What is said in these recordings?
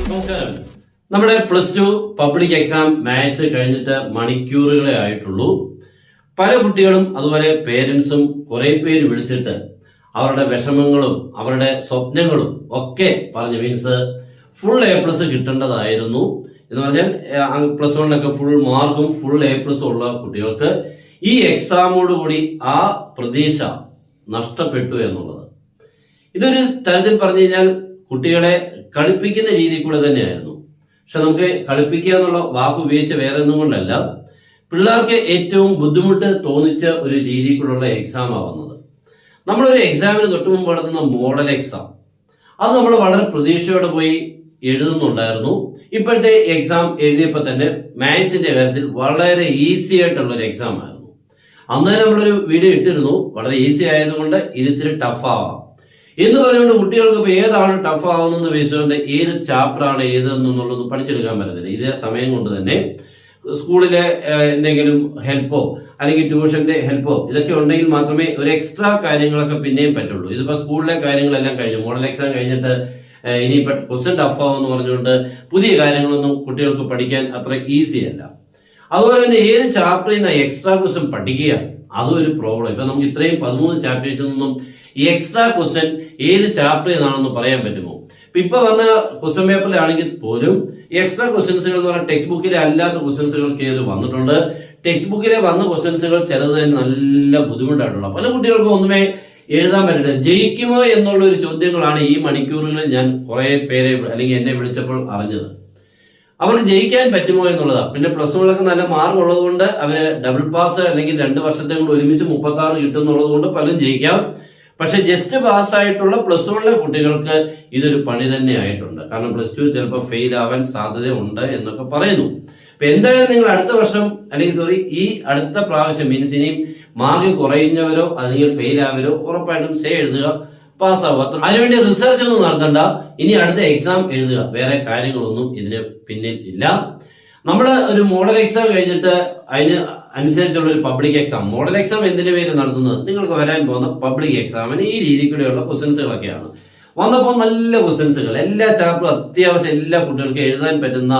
നമസ്കാരം. നമ്മുടെ +2 public exam maths കഴിഞ്ഞിട്ട് മണിക്കൂറുകളെ ആയിട്ടുള്ളൂ. പല കുട്ടികളും അതുപോലെ പേരൻസും കുറെ പേര് വിളിച്ചിട്ട് അവരുടെ വിഷമങ്ങളും അവരുടെ സ്വപ്നങ്ങളും ഒക്കെ പറഞ്ഞു. മീൻസ് ഫുൾ A+ കിട്ടേണ്ടതായിരുന്നു എന്ന് പറഞ്ഞാൽ +1 ഫുൾ മാർക്കും ഫുൾ A+ ഉള്ള കുട്ടികൾക്ക് ഈ എക്സാമോടുകൂടി ആ പ്രതീക്ഷ നഷ്ടപ്പെട്ടു എന്നുള്ളത്. ഇതൊരു തരത്തിൽ പറഞ്ഞു കഴിഞ്ഞാൽ കുട്ടികളെ കളിപ്പിക്കുന്ന രീതി കൂടെ തന്നെയായിരുന്നു. പക്ഷെ നമുക്ക് കളിപ്പിക്കുക എന്നുള്ള വാക്ക് ഉപയോഗിച്ച് വേറെ ഒന്നും കൊണ്ടല്ല, പിള്ളേർക്ക് ഏറ്റവും ബുദ്ധിമുട്ട് തോന്നിച്ച ഒരു രീതിക്കുള്ള എക്സാമാണ് വന്നത്. നമ്മളൊരു എക്സാമിന് തൊട്ട് മുമ്പ് നടത്തുന്ന മോഡൽ എക്സാം, അത് നമ്മൾ വളരെ പ്രതീക്ഷയോടെ പോയി എഴുതുന്നുണ്ടായിരുന്നു. ഇപ്പോഴത്തെ എക്സാം എഴുതിയപ്പോൾ തന്നെ മാത്സിന്റെ കാര്യത്തിൽ വളരെ ഈസി ആയിട്ടുള്ള ഒരു എക്സാം ആയിരുന്നു. അന്ന് തന്നെ നമ്മളൊരു വീഡിയോ ഇട്ടിരുന്നു, വളരെ ഈസി ആയതുകൊണ്ട് ഇത് ഇത്തിരി ടഫ് ആവാം എന്ന് പറഞ്ഞുകൊണ്ട് കുട്ടികൾക്ക് ഇപ്പൊ ഏതാണ് ടഫ് ആവുന്നതെന്ന് വെച്ചുകൊണ്ട് ഏത് ചാപ്റ്ററാണ് ഏതെന്നുള്ളത് പഠിച്ചെടുക്കാൻ പറ്റത്തില്ല. ഇതേ സമയം കൊണ്ട് തന്നെ സ്കൂളിലെ എന്തെങ്കിലും ഹെൽപ്പോ അല്ലെങ്കിൽ ട്യൂഷന്റെ ഹെൽപ്പോ ഇതൊക്കെ ഉണ്ടെങ്കിൽ മാത്രമേ ഒരു എക്സ്ട്രാ കാര്യങ്ങളൊക്കെ പിന്നെയും പറ്റുള്ളൂ. ഇതിപ്പോ സ്കൂളിലെ കാര്യങ്ങളെല്ലാം കഴിഞ്ഞു, മോഡൽ എക്സാം കഴിഞ്ഞിട്ട് ഇനിയിപ്പോ ക്വസ്റ്റ്യൻ ടഫ് ആവുമെന്ന് പറഞ്ഞുകൊണ്ട് പുതിയ കാര്യങ്ങളൊന്നും കുട്ടികൾക്ക് പഠിക്കാൻ അത്ര ഈസി അല്ല. അതുപോലെ തന്നെ ഏത് ചാപ്റ്ററിൽ നിന്ന് എക്സ്ട്രാ ക്വസ്റ്റ്യൻ പഠിക്കുക, അതും ഒരു പ്രോബ്ലം. ഇപ്പൊ നമുക്ക് ഇത്രയും 13 ചാപ്റ്റേഴ്സിൽ നിന്നും ഈ എക്സ്ട്രാ ക്വസ്റ്റ്യൻ ഏത് ചാപ്റ്ററിൽ നിന്നാണെന്ന് പറയാൻ പറ്റുമോ? ഇപ്പൊ വന്ന ക്വസ്റ്റ്യൻ പേപ്പറിലാണെങ്കിൽ പോലും എക്സ്ട്രാ ക്വസ്റ്റ്യൻസുകൾ എന്ന് പറഞ്ഞാൽ ടെക്സ്റ്റ് ബുക്കിലെ അല്ലാത്ത ക്വസ്റ്റ്യൻസുകൾ കയറി വന്നിട്ടുണ്ട്. ടെക്സ്റ്റ് ബുക്കിലെ വന്ന ക്വസ്റ്റ്യൻസുകൾ ചിലത് തന്നെ നല്ല ബുദ്ധിമുട്ടായിട്ടുള്ള, പല കുട്ടികൾക്കും ഒന്നുമേ എഴുതാൻ പറ്റില്ല. ജയിക്കുമോ എന്നുള്ള ഒരു ചോദ്യങ്ങളാണ് ഈ മണിക്കൂറുകളിൽ ഞാൻ കുറെ പേരെ അല്ലെങ്കിൽ എന്നെ വിളിച്ചപ്പോൾ അറിഞ്ഞത്. അവർക്ക് ജയിക്കാൻ പറ്റുമോ എന്നുള്ളതാണ്. പിന്നെ +1 നല്ല മാർക്ക് ഉള്ളത് കൊണ്ട് അവര് ഡബിൾ പാസ് അല്ലെങ്കിൽ 2 വർഷത്തെ കൊണ്ട് ഒരുമിച്ച് 36 കിട്ടും എന്നുള്ളത് കൊണ്ട് പലരും ജയിക്കാം. പക്ഷെ ജസ്റ്റ് പാസ്സായിട്ടുള്ള +1 കുട്ടികൾക്ക് ഇതൊരു പണി തന്നെ ആയിട്ടുണ്ട്. കാരണം +2 ചിലപ്പോൾ ഫെയിൽ ആവാൻ സാധ്യത ഉണ്ട് എന്നൊക്കെ പറയുന്നു. അപ്പൊ എന്തായാലും നിങ്ങൾ അടുത്ത വർഷം അല്ലെങ്കിൽ ഈ അടുത്ത പ്രാവശ്യം മീൻസ് ഇനിയും മാർക്ക് കുറയുന്നവരോ അല്ലെങ്കിൽ ഫെയിൽ ആവരോ ഉറപ്പായിട്ടും എഴുതുക, പാസ്സാവുക. അതിനുവേണ്ടി റിസർച്ച് ഒന്നും നടത്തണ്ട, ഇനി അടുത്ത എക്സാം എഴുതുക. വേറെ കാര്യങ്ങളൊന്നും ഇതിന് പിന്നിൽ ഇല്ല. നമ്മള് ഒരു മോഡൽ എക്സാം കഴിഞ്ഞിട്ട് അതിന് അനുസരിച്ചുള്ള ഒരു പബ്ലിക് എക്സാം, മോഡൽ എക്സാം എന്തിനു പേര് നടത്തുന്നത്, നിങ്ങൾക്ക് വരാൻ പോകുന്ന പബ്ലിക് എക്സാമിന് ഈ രീതിയിലൂടെയുള്ള ക്വസ്റ്റ്യൻസുകളൊക്കെയാണ് വന്നപ്പോൾ. നല്ല ക്വസ്റ്റ്യൻസുകൾ, എല്ലാ ചാപ്റ്ററും അത്യാവശ്യം എല്ലാ കുട്ടികൾക്കും എഴുതാൻ പറ്റുന്ന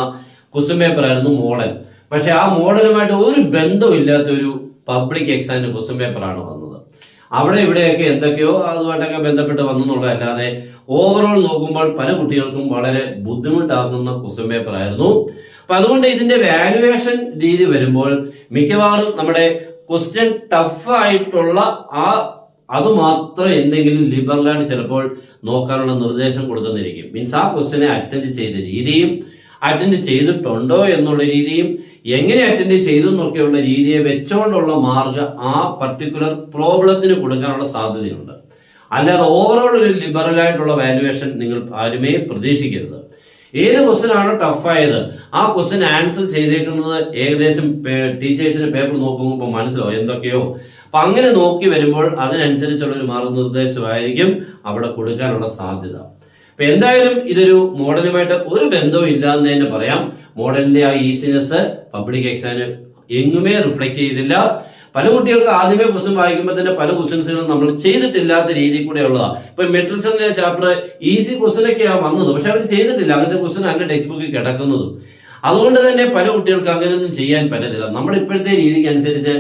ക്വസ്റ്റ്യൻ പേപ്പർ ആയിരുന്നു മോഡൽ. പക്ഷെ ആ മോഡലുമായിട്ട് ഒരു ബന്ധവും ഇല്ലാത്ത ഒരു പബ്ലിക് എക്സാമിന്റെ ക്വസ്റ്റ്യൻ പേപ്പറാണ് വന്നത്. അവിടെ ഇവിടെയൊക്കെ എന്തൊക്കെയോ അതുമായിട്ടൊക്കെ ബന്ധപ്പെട്ട് വന്നെന്നുള്ളതല്ലാതെ ഓവറോൾ നോക്കുമ്പോൾ പല കുട്ടികൾക്കും വളരെ ബുദ്ധിമുട്ടാകുന്ന ക്വസ്റ്റ്യൻ പേപ്പർ ആയിരുന്നു. അപ്പൊ അതുകൊണ്ട് ഇതിന്റെ വാല്യുവേഷൻ രീതി വരുമ്പോൾ മിക്കവാറും നമ്മുടെ ക്വസ്റ്റ്യൻ ടഫ് ആയിട്ടുള്ള അത് മാത്രം എന്തെങ്കിലും ലിബറലായിട്ട് ചിലപ്പോൾ നോക്കാനുള്ള നിർദ്ദേശം കൊടുക്കുന്നിരിക്കും. മീൻസ് ആ ക്വസ്റ്റ്യനെ അറ്റൻഡ് ചെയ്ത രീതിയും അറ്റൻഡ് ചെയ്തിട്ടുണ്ടോ എന്നുള്ള രീതിയും എങ്ങനെ അറ്റൻഡ് ചെയ്തു എന്നൊക്കെയുള്ള രീതിയെ വെച്ചുകൊണ്ടുള്ള മാർക്ക് ആ പർട്ടിക്കുലർ പ്രോബ്ലത്തിന് കൊടുക്കാനുള്ള സാധ്യതയുണ്ട്. അല്ലാതെ ഓവറോൾ ഒരു ലിബറൽ ആയിട്ടുള്ള വാല്യുവേഷൻ നിങ്ങൾ ആരുമേ പ്രതീക്ഷിക്കരുത്. ഏത് ക്വസ്റ്റ്യൻ ആണോ ടഫായത് ആ ക്വസ്റ്റ്യൻ ആൻസർ ചെയ്തേക്കുന്നത് ഏകദേശം ടീച്ചേഴ്സിന് പേപ്പർ നോക്കുമ്പോൾ മനസ്സിലാവും എന്തൊക്കെയോ. അപ്പൊ അങ്ങനെ നോക്കി വരുമ്പോൾ അതിനനുസരിച്ചുള്ള ഒരു മാർഗനിർദ്ദേശമായിരിക്കും അവിടെ കൊടുക്കാനുള്ള സാധ്യത. അപ്പൊ എന്തായാലും ഇതൊരു മോഡലുമായിട്ട് ഒരു ബന്ധവും ഇല്ലാന്ന് തന്നെ പറയാം. മോഡലിന്റെ ആ ഈസിനെസ് പബ്ലിക് എക്സാമിന് എങ്ങുമേ റിഫ്ലക്ട് ചെയ്തില്ല. പല കുട്ടികൾക്ക് ആദ്യമേ ക്വസ്റ്റ്യൻ വായിക്കുമ്പോൾ തന്നെ പല ക്വസ്റ്റ്യൻസുകളും നമ്മൾ ചെയ്തിട്ടില്ലാത്ത രീതി കൂടെ ഉള്ളതാണ്. ഇപ്പൊ മെട്രിക്സിന്റെ ചാപ്റ്റർ ഈസി ക്വസ്റ്റ്യൻ ഒക്കെയാണ് വന്നത്, പക്ഷെ അവർ ചെയ്തിട്ടില്ല. അങ്ങനത്തെ ക്വസ്റ്റ്യൻ അതിന്റെ ടെക്സ്റ്റ് ബുക്കിൽ കിടക്കുന്നതും. അതുകൊണ്ട് തന്നെ പല കുട്ടികൾക്ക് അങ്ങനെയൊന്നും ചെയ്യാൻ പറ്റത്തില്ല. നമ്മുടെ ഇപ്പോഴത്തെ രീതിക്ക് അനുസരിച്ച്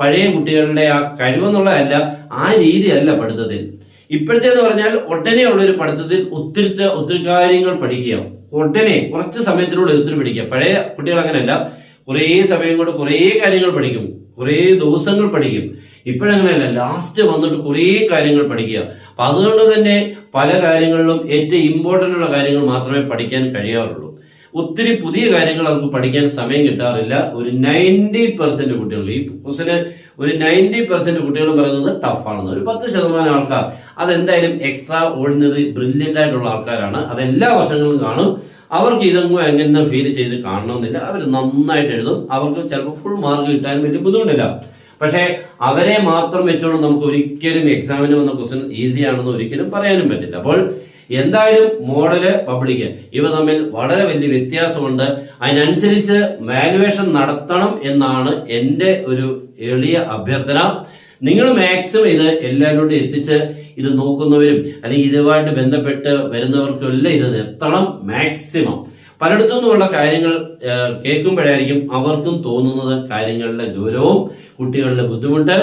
പഴയ കുട്ടികളുടെ ആ കഴിവെന്നുള്ളതല്ല, ആ രീതിയല്ല പഠിത്തത്തിൽ. ഇപ്പോഴത്തെ എന്ന് പറഞ്ഞാൽ ഒട്ടനെ ഉള്ള ഒരു പഠിത്തത്തിൽ ഒത്തിരി കാര്യങ്ങൾ പഠിക്കുക, ഒട്ടനെ കുറച്ച് സമയത്തിനോട് ഒത്തിരി പഠിക്കുക. പഴയ കുട്ടികൾ അങ്ങനെയല്ല, കുറേ സമയം കൊണ്ട് കുറേ കാര്യങ്ങൾ പഠിക്കും, കുറേ ദിവസങ്ങൾ പഠിക്കും. ഇപ്പോഴങ്ങനെയല്ല, ലാസ്റ്റ് വന്നിട്ട് കുറേ കാര്യങ്ങൾ പഠിക്കുക. അപ്പൊ അതുകൊണ്ട് തന്നെ പല കാര്യങ്ങളിലും ഏറ്റവും ഇമ്പോർട്ടന്റ് ഉള്ള കാര്യങ്ങൾ മാത്രമേ പഠിക്കാൻ കഴിയാറുള്ളൂ. ഒത്തിരി പുതിയ കാര്യങ്ങൾ അവർക്ക് പഠിക്കാൻ സമയം കിട്ടാറില്ല. ഒരു 90% കുട്ടികൾ ഈ ക്വസ്റ്റ്യന് ഒരു 90% കുട്ടികളും പറയുന്നത് ടഫാണെന്ന്. ഒരു 10% ആൾക്കാർ അതെന്തായാലും എക്സ്ട്രാ ഓർഡിനറി ബ്രില്യൻ്റ് ആയിട്ടുള്ള ആൾക്കാരാണ്. അതെല്ലാ വർഷങ്ങളും കാണും. അവർക്ക് ഇതൊന്നും എങ്ങനെ ഫീൽ ചെയ്ത് കാണണമെന്നില്ല. അവർ നന്നായിട്ട് എഴുതും. അവർക്ക് ചിലപ്പോൾ ഫുൾ മാർക്ക് കിട്ടാൻ വലിയ ബുദ്ധിമുട്ടില്ല. പക്ഷെ അവരെ മാത്രം വെച്ചുകൊണ്ട് നമുക്ക് ഒരിക്കലും എക്സാമിന് വന്ന ക്വസ്റ്റ്യൻ ഈസി ആണെന്ന് ഒരിക്കലും പറയാനും പറ്റില്ല. അപ്പോൾ എന്തായാലും മോഡല് പബ്ലിക് ഇവ തമ്മിൽ വളരെ വലിയ വ്യത്യാസമുണ്ട്. അതിനനുസരിച്ച് വാല്യുവേഷൻ നടത്തണം എന്നാണ് എൻ്റെ ഒരു എളിയ അഭ്യർത്ഥന. നിങ്ങൾ മാക്സിമം ഇത് എല്ലാവരോടും എത്തിച്ച് ഇത് നോക്കുന്നവരും അല്ലെങ്കിൽ ഇതുമായിട്ട് ബന്ധപ്പെട്ട് വരുന്നവർക്കും എല്ലാം ഇത് എത്തണം മാക്സിമം. പലയിടത്തു നിന്നുള്ള കാര്യങ്ങൾ കേൾക്കുമ്പോഴായിരിക്കും അവർക്കും തോന്നുന്നത് കാര്യങ്ങളുടെ ഗൗരവവും കുട്ടികളുടെ ബുദ്ധിമുട്ട്.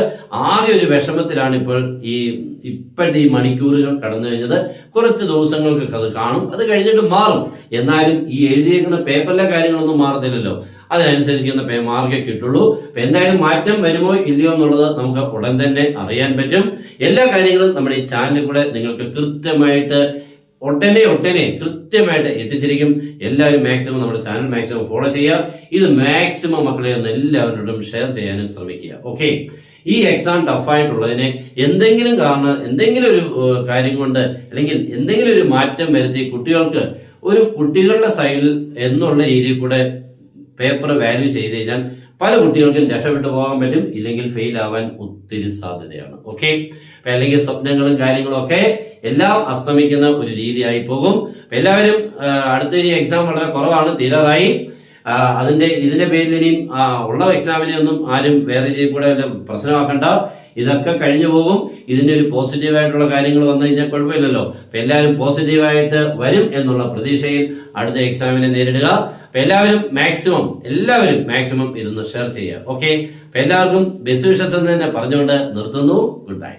ആകെ ഒരു വിഷമത്തിലാണ് ഇപ്പോഴത്തെ ഈ മണിക്കൂറുകൾ കടന്നു കഴിഞ്ഞത്. കുറച്ച് ദിവസങ്ങൾക്ക് അത് കാണും, അത് കഴിഞ്ഞിട്ട് മാറും. എന്നാലും ഈ എഴുതിയേക്കുന്ന പേപ്പറിലെ കാര്യങ്ങളൊന്നും മാറത്തില്ലല്ലോ, അതിനനുസരിക്കുന്ന മാർക്കേ കിട്ടുള്ളൂ. എന്തായാലും മാറ്റം വരുമോ ഇല്ലയോ എന്നുള്ളത് നമുക്ക് ഉടൻ തന്നെ അറിയാൻ പറ്റും. എല്ലാ കാര്യങ്ങളും നമ്മുടെ ഈ ചാനലിൽ കൂടെ നിങ്ങൾക്ക് കൃത്യമായിട്ട് ഒട്ടനെ കൃത്യമായിട്ട് എത്തിച്ചിരിക്കും. എല്ലാവരും മാക്സിമം നമ്മുടെ ചാനൽ മാക്സിമം ഫോളോ ചെയ്യുക. ഇത് മാക്സിമം മക്കളെ ഒന്ന് എല്ലാവരോടും ഷെയർ ചെയ്യാനും ശ്രമിക്കുക. ഓക്കെ, ഈ എക്സാം ടഫായിട്ടുള്ളതിനെ എന്തെങ്കിലും കാരണം എന്തെങ്കിലും ഒരു കാര്യം കൊണ്ട് അല്ലെങ്കിൽ എന്തെങ്കിലും ഒരു മാറ്റം വരുത്തി കുട്ടികൾക്ക് ഒരു കുട്ടികളുടെ സൈഡിൽ എന്നുള്ള രീതിയിൽ കൂടെ പേപ്പർ വാല്യൂ ചെയ്ത് കഴിഞ്ഞാൽ പല കുട്ടികൾക്കും രക്ഷപ്പെട്ടു പോകാൻ പറ്റും, ഇല്ലെങ്കിൽ ഫെയിൽ ആവാൻ ഒത്തിരി സാധ്യതയാണ്. ഓക്കെ, അല്ലെങ്കിൽ സ്വപ്നങ്ങളും കാര്യങ്ങളും ഒക്കെ എല്ലാം അസ്തമിക്കുന്ന ഒരു രീതിയായി പോകും. എല്ലാവരും അടുത്ത ഇനി എക്സാം വളരെ കുറവാണ്, തീരാറായി. ഇതിന്റെ പേരിൽ ഇനിയും ഉള്ള എക്സാമിനെ ഒന്നും ആരും വേറെ രീതിയിൽ കൂടെ പ്രശ്നമാക്കണ്ട. ഇതൊക്കെ കഴിഞ്ഞു പോകും. ഇതിന്റെ ഒരു പോസിറ്റീവായിട്ടുള്ള കാര്യങ്ങൾ വന്നു കഴിഞ്ഞാൽ കുഴപ്പമില്ലല്ലോ. എല്ലാവരും പോസിറ്റീവായിട്ട് വരും എന്നുള്ള പ്രതീക്ഷയിൽ അടുത്ത എക്സാമിനെ നേരിടുക. എല്ലാവരും മാക്സിമം ഇതൊന്ന് ഷെയർ ചെയ്യുക. ഓക്കെ, എല്ലാവർക്കും ബെസ്റ്റ് വിഷസ് എന്ന് തന്നെ പറഞ്ഞുകൊണ്ട് നിർത്തുന്നു. Good bye.